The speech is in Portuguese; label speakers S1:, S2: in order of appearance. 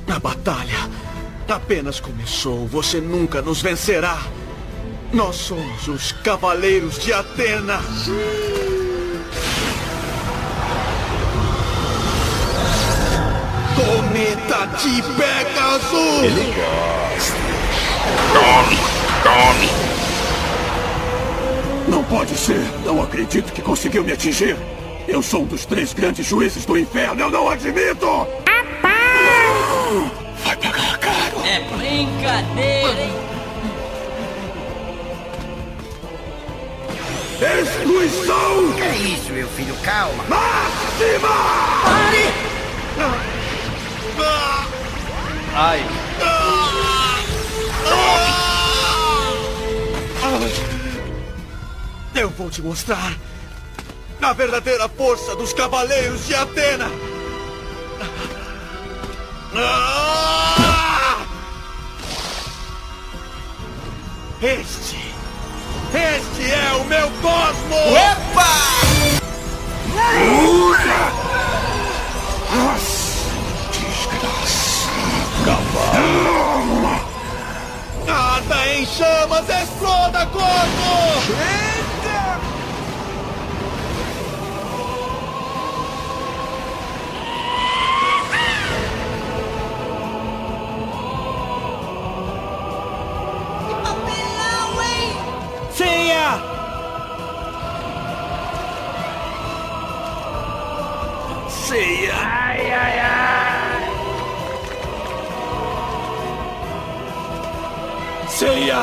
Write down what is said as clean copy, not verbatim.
S1: A batalha apenas começou. Você nunca nos vencerá. Nós somos os Cavaleiros de Atena. Cometa de Pegasus!
S2: Ele gosta. Tome, tome.
S3: Não pode ser. Não acredito que conseguiu me atingir. Eu sou um dos 3 grandes juízes do inferno. Eu não admito! Vai pagar caro.
S4: É brincadeira, hein?
S3: Destruição
S5: É isso, meu filho, calma.
S3: máxima!
S6: Ai.
S1: Eu vou te mostrar a verdadeira força dos Cavaleiros de Atena. Este é o meu cosmo! Arda em chamas, exploda, cosmo! Ceia! Ceia! Ai, ai, ai! Ceia!